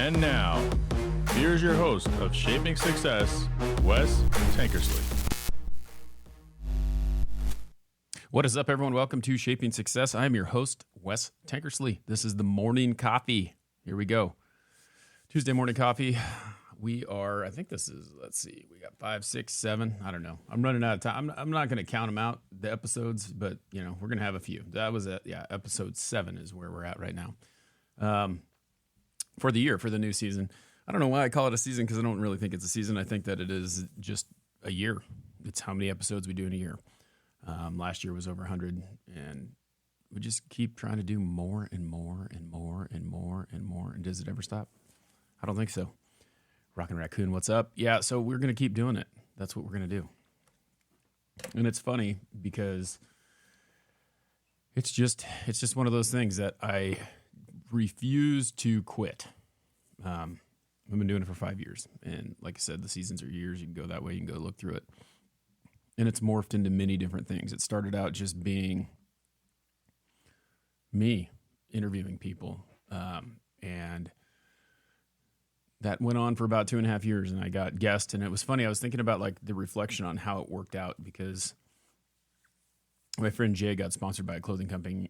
And now, here's your host of Shaping Success, Wes Tankersley. What is up, everyone? Welcome to Shaping Success. I am your host, Wes Tankersley. This is the morning coffee. Here we go. Tuesday morning coffee. We are, I think this is, let's see, we got 5, 6, 7. I don't know. I'm running out of time. I'm not going to count them out, the episodes, but, you know, we're going to have a few. That was, episode 7 is where we're at right now. For the year, for the new season. I don't know why I call it a season because I don't really think it's a season. I think that it is just a year. It's how many episodes we do in a year. Last year was over 100, and we just keep trying to do more and more and more and more and more. And does it ever stop? I don't think so. Rockin' Raccoon, what's up? Yeah, so we're going to keep doing it. That's what we're going to do. And it's funny because it's just one of those things that I refuse to quit. I've been doing it for 5 years. And like I said, the seasons are years. You can go that way. You can go look through it. And it's morphed into many different things. It started out just being me interviewing people. And that went on for about 2.5 years, and I got guests. And it was funny. I was thinking about like the reflection on how it worked out because my friend Jay got sponsored by a clothing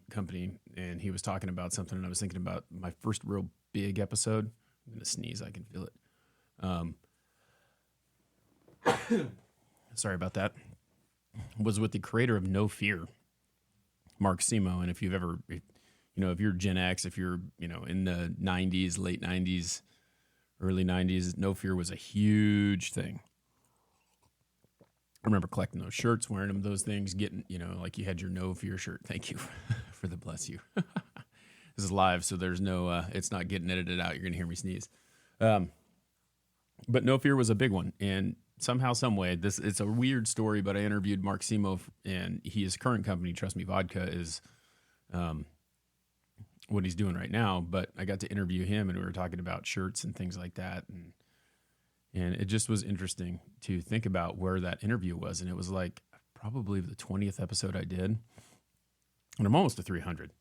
company, and he was talking about something, and I was thinking about my first real big episode. I'm going to sneeze. I can feel it. Sorry about that. Was with the creator of No Fear, Mark Simo. And if you've ever, if you're Gen X, if you're, in the 90s, late 90s, early 90s, No Fear was a huge thing. I remember collecting those shirts, wearing them, those things, getting, like you had your No Fear shirt. Thank you for the bless you. This is live, so there's no, it's not getting edited out. You're going to hear me sneeze. But No Fear was a big one. And somehow, some way, it's a weird story, but I interviewed Mark Simo, and his current company, Trust Me Vodka, is what he's doing right now. But I got to interview him, and we were talking about shirts and things like that. And it just was interesting to think about where that interview was. And it was like probably the 20th episode I did. And I'm almost to 300.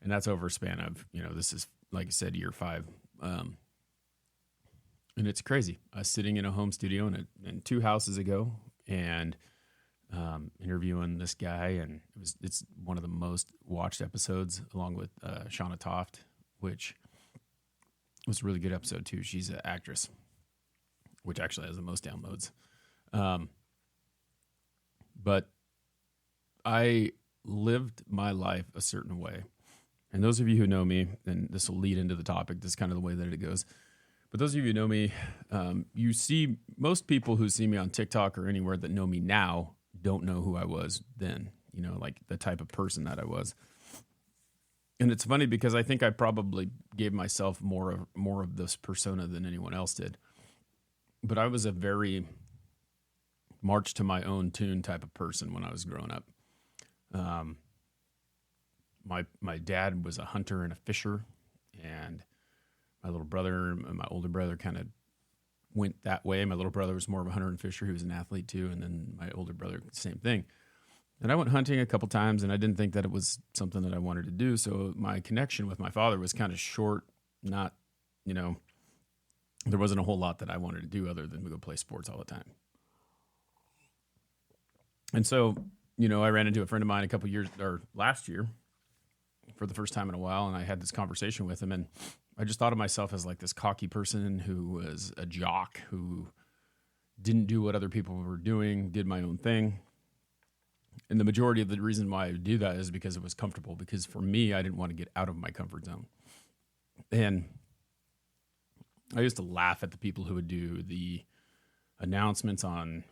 And that's over a span of, this is, like I said, year 5. And it's crazy. I was sitting in a home studio in 2 houses ago and interviewing this guy. And it's one of the most watched episodes along with Shauna Toft, which was a really good episode too. She's an actress, which actually has the most downloads. But I lived my life a certain way. And those of you who know me, and this will lead into the topic, this is kind of the way that it goes. But those of you who know me, you see most people who see me on TikTok or anywhere that know me now don't know who I was then, like the type of person that I was. And it's funny because I think I probably gave myself more of this persona than anyone else did. But I was a very march to my own tune type of person when I was growing up. My dad was a hunter and a fisher, and my little brother and my older brother kind of went that way. My little brother was more of a hunter and fisher. He was an athlete too. And then my older brother, same thing. And I went hunting a couple times, and I didn't think that it was something that I wanted to do. So my connection with my father was kind of short, not, there wasn't a whole lot that I wanted to do other than go play sports all the time. And so, I ran into a friend of mine last year for the first time in a while, and I had this conversation with him, and I just thought of myself as like this cocky person who was a jock, who didn't do what other people were doing, did my own thing. And the majority of the reason why I would do that is because it was comfortable, because for me, I didn't want to get out of my comfort zone. And I used to laugh at the people who would do the announcements on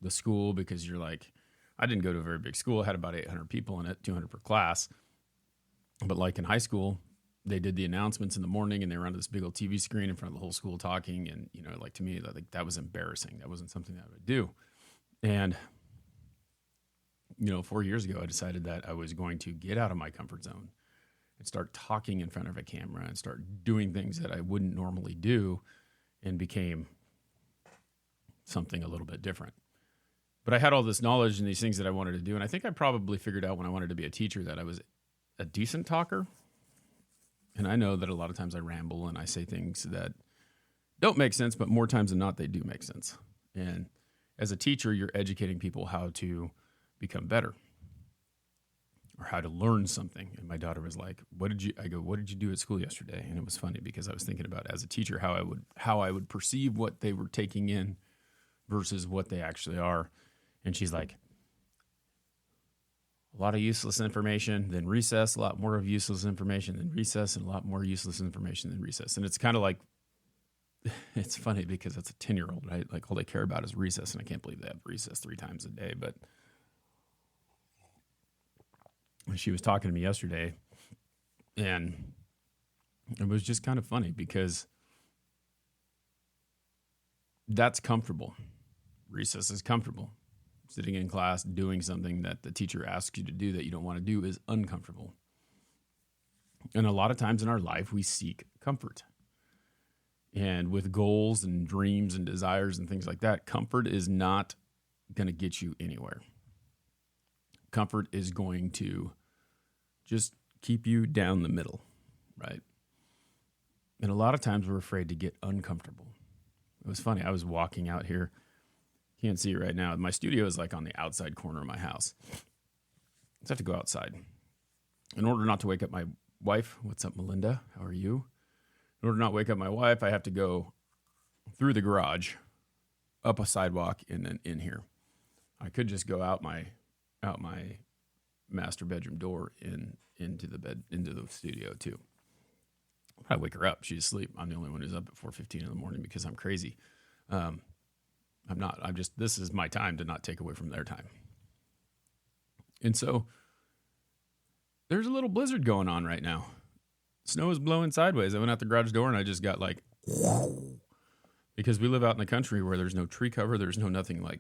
the school, because you're like, I didn't go to a very big school. It had about 800 people in it, 200 per class. But like in high school, they did the announcements in the morning, and they were on this big old TV screen in front of the whole school talking. And, like to me, that was embarrassing. That wasn't something that I would do. And, 4 years ago, I decided that I was going to get out of my comfort zone and start talking in front of a camera and start doing things that I wouldn't normally do, and became something a little bit different. But I had all this knowledge and these things that I wanted to do. And I think I probably figured out when I wanted to be a teacher that I was a decent talker. And I know that a lot of times I ramble and I say things that don't make sense, but more times than not, they do make sense. And as a teacher, you're educating people how to become better or how to learn something. And my daughter was like, what did you do at school yesterday? And it was funny because I was thinking about, as a teacher, how I would perceive what they were taking in versus what they actually are. And she's like, a lot of useless information, then recess, a lot more of useless information than recess, and a lot more useless information than recess. And it's kind of like, it's funny because it's a 10-year-old, right? Like all they care about is recess. And I can't believe they have recess 3 times a day. But she was talking to me yesterday, and it was just kind of funny because that's comfortable. Recess is comfortable. Sitting in class doing something that the teacher asks you to do that you don't want to do is uncomfortable. And a lot of times in our life, we seek comfort. And with goals and dreams and desires and things like that, comfort is not going to get you anywhere. Comfort is going to just keep you down the middle, right? And a lot of times we're afraid to get uncomfortable. It was funny. I was walking out here. Can't see it right now. My studio is like on the outside corner of my house. I just have to go outside. In order not to wake up my wife, what's up, Melinda? How are you? In order not to wake up my wife, I have to go through the garage, up a sidewalk, and then in here. I could just go out my master bedroom door into the studio too. I'll probably wake her up. She's asleep. I'm the only one who's up at 4:15 in the morning because I'm crazy. I'm not. This is my time to not take away from their time. And so there's a little blizzard going on right now. Snow is blowing sideways. I went out the garage door and I just got like, because we live out in the country where there's no tree cover. There's no nothing like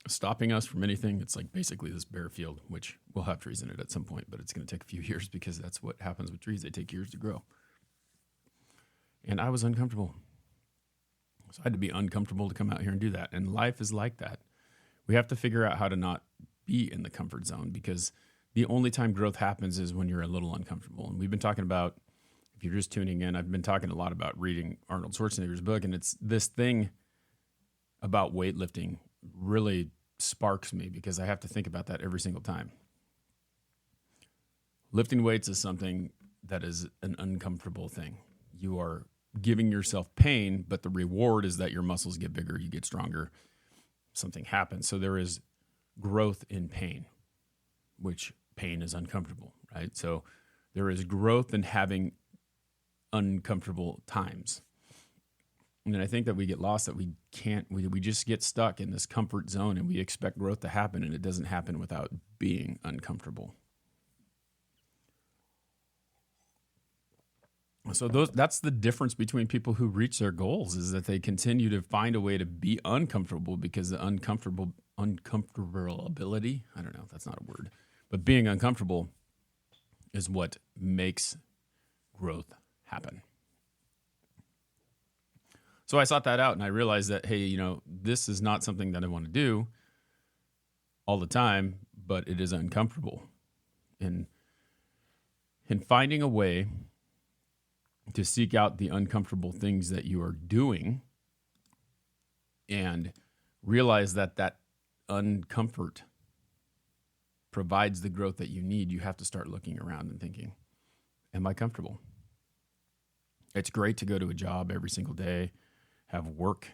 stopping us from anything. It's like basically this bare field, which will have trees in it at some point, but it's going to take a few years because that's what happens with trees. They take years to grow. And I was uncomfortable. So I had to be uncomfortable to come out here and do that. And life is like that. We have to figure out how to not be in the comfort zone, because the only time growth happens is when you're a little uncomfortable. And we've been talking about, if you're just tuning in, I've been talking a lot about reading Arnold Schwarzenegger's book. And it's this thing about weightlifting really sparks me because I have to think about that every single time. Lifting weights is something that is an uncomfortable thing. You are giving yourself pain, but the reward is that your muscles get bigger, you get stronger, something happens. So there is growth in pain, which pain is uncomfortable, right? So there is growth in having uncomfortable times. And I think that we get lost, that we just get stuck in this comfort zone and we expect growth to happen, and it doesn't happen without being uncomfortable. So that's the difference between people who reach their goals, is that they continue to find a way to be uncomfortable, because the uncomfortability, I don't know if that's not a word, but being uncomfortable is what makes growth happen. So I sought that out and I realized that, hey, this is not something that I want to do all the time, but it is uncomfortable. And finding a way to seek out the uncomfortable things that you are doing and realize that uncomfort provides the growth that you need, you have to start looking around and thinking, am I comfortable? It's great to go to a job every single day, have work,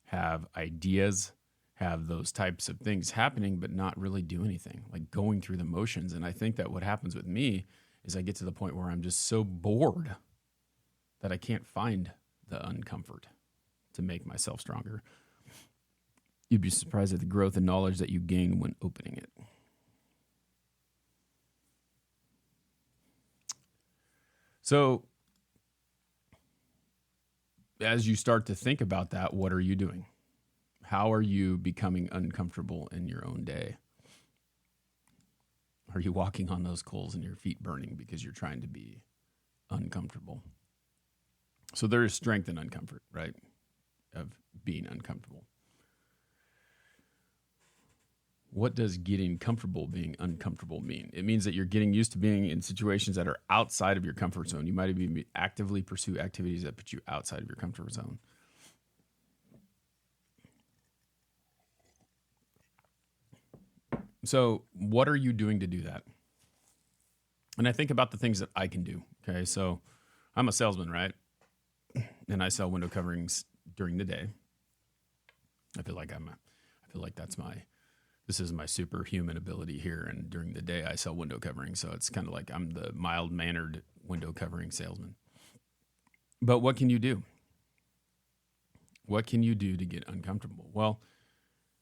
have ideas, have those types of things happening, but not really do anything, like going through the motions. And I think that what happens with me is I get to the point where I'm just so bored that I can't find the uncomfort to make myself stronger. You'd be surprised at the growth and knowledge that you gain when opening it. So, as you start to think about that, what are you doing? How are you becoming uncomfortable in your own day? Are you walking on those coals and your feet burning because you're trying to be uncomfortable? So there is strength in uncomfort, right? Of being uncomfortable. what does getting comfortable being uncomfortable mean? It means that you're getting used to being in situations that are outside of your comfort zone. You might even actively pursue activities that put you outside of your comfort zone. So what are you doing to do that? And I think about the things that I can do. Okay, so I'm a salesman, right? And I sell window coverings during the day. I feel like this is my superhuman ability here. And during the day, I sell window coverings. So it's kind of like I'm the mild-mannered window covering salesman. But what can you do? What can you do to get uncomfortable? Well,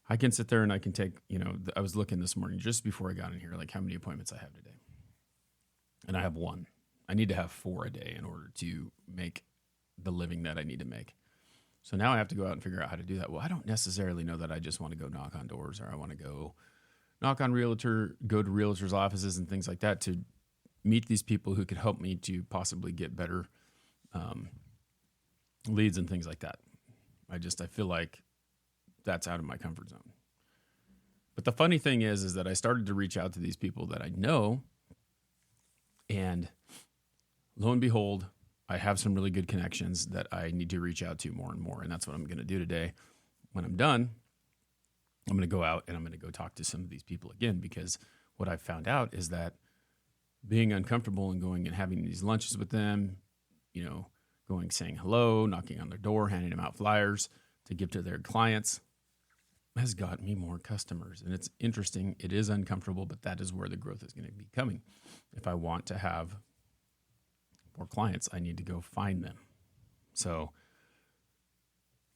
I can sit there and I can take, I was looking this morning just before I got in here, like how many appointments I have today. And I have one. I need to have 4 a day in order to make the living that I need to make. So now I have to go out and figure out how to do that. Well, I don't necessarily know that I just want to go knock on doors, or I want to go go to realtors' offices and things like that to meet these people who could help me to possibly get better leads and things like that. I feel like that's out of my comfort zone. But the funny thing is that I started to reach out to these people that I know, and lo and behold, I have some really good connections that I need to reach out to more and more. And that's what I'm going to do today. When I'm done, I'm going to go out and I'm going to go talk to some of these people again, because what I've found out is that being uncomfortable and going and having these lunches with them, going, saying hello, knocking on their door, handing them out flyers to give to their clients has got me more customers. And it's interesting. It is uncomfortable, but that is where the growth is going to be coming. If I want to have more clients, I need to go find them. So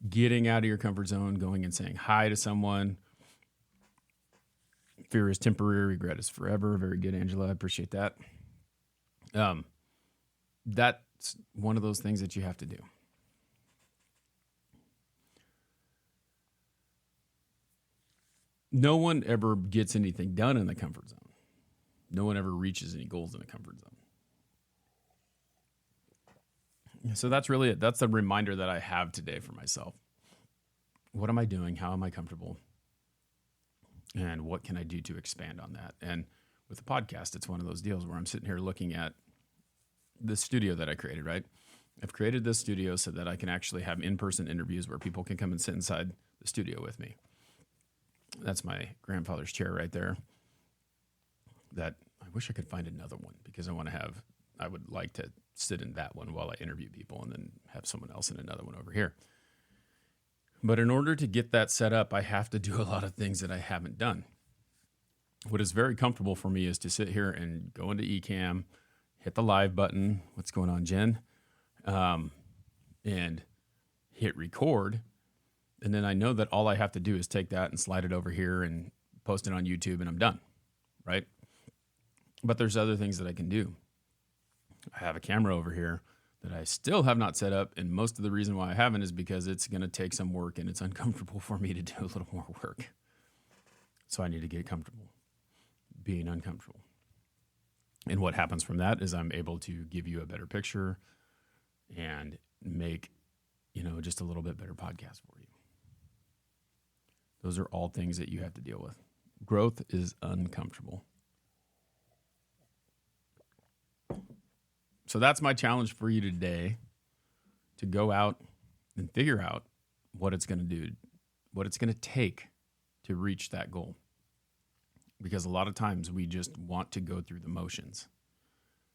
getting out of your comfort zone, going and saying hi to someone. Fear is temporary, regret is forever. Very good, Angela. I appreciate that. That's one of those things that you have to do. No one ever gets anything done in the comfort zone. No one ever reaches any goals in the comfort zone. So that's really it. That's the reminder that I have today for myself. What am I doing? How am I comfortable? And what can I do to expand on that? And with the podcast, it's one of those deals where I'm sitting here looking at the studio that I created, right? I've created this studio so that I can actually have in-person interviews where people can come and sit inside the studio with me. That's my grandfather's chair right there. That I wish I could find another one, because I would like to sit in that one while I interview people and then have someone else in another one over here. But in order to get that set up, I have to do a lot of things that I haven't done. What is very comfortable for me is to sit here and go into Ecamm, hit the live button. What's going on, Jen? And hit record. And then I know that all I have to do is take that and slide it over here and post it on YouTube, and I'm done, right? But there's other things that I can do. I have a camera over here that I still have not set up, and most of the reason why I haven't is because it's going to take some work, and it's uncomfortable for me to do a little more work. So I need to get comfortable being uncomfortable. And what happens from that is I'm able to give you a better picture and make, just a little bit better podcast for you. Those are all things that you have to deal with. Growth is uncomfortable. So that's my challenge for you today, to go out and figure out what it's going to do, what it's going to take to reach that goal. Because a lot of times we just want to go through the motions.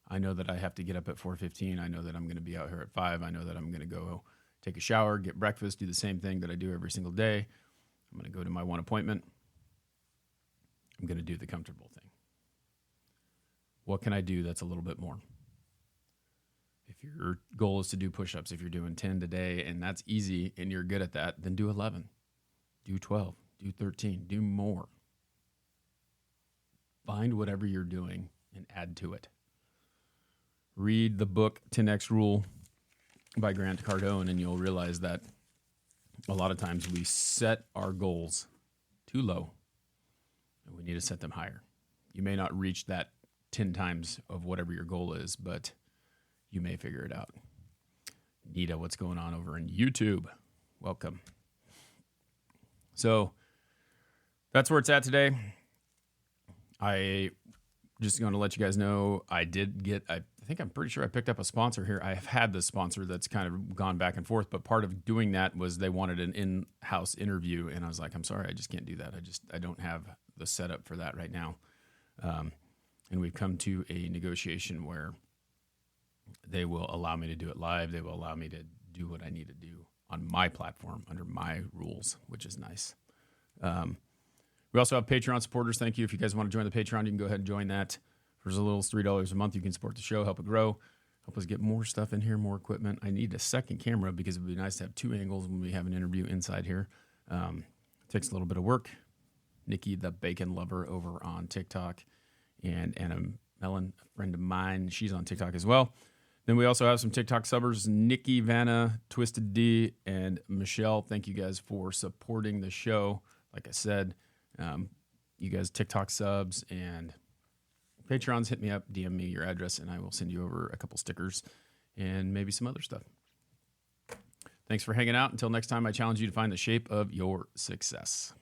I know that I have to get up at 4:15. I know that I'm going to be out here at 5. I know that I'm going to go take a shower, get breakfast, do the same thing that I do every single day. I'm going to go to my one appointment. I'm going to do the comfortable thing. What can I do that's a little bit more? If your goal is to do push-ups, if you're doing 10 today and that's easy and you're good at that, then do 11, do 12, do 13, do more. Find whatever you're doing and add to it. Read the book 10X Rule by Grant Cardone, and you'll realize that a lot of times we set our goals too low, and we need to set them higher. You may not reach that 10 times of whatever your goal is, but you may figure it out. Nita, what's going on over in YouTube? Welcome. So that's where it's at today. I just going to let you guys know I did get, I think I'm pretty sure I picked up a sponsor here. I have had this sponsor that's kind of gone back and forth, but part of doing that was they wanted an in-house interview. And I was like, I'm sorry, I just can't do that. I don't have the setup for that right now. And we've come to a negotiation where they will allow me to do it live. They will allow me to do what I need to do on my platform under my rules, which is nice. We also have Patreon supporters. Thank you. If you guys want to join the Patreon, you can go ahead and join that. For as little as $3 a month, you can support the show, help it grow, help us get more stuff in here, more equipment. I need a second camera because it would be nice to have two angles when we have an interview inside here. It takes a little bit of work. Nikki, the bacon lover over on TikTok, and Anna Mellon, a friend of mine, she's on TikTok as well. Then we also have some TikTok subbers, Nikki, Vanna, Twisted D, and Michelle. Thank you guys for supporting the show. Like I said, you guys TikTok subs and Patrons, hit me up, DM me your address, and I will send you over a couple stickers and maybe some other stuff. Thanks for hanging out. Until next time, I challenge you to find the shape of your success.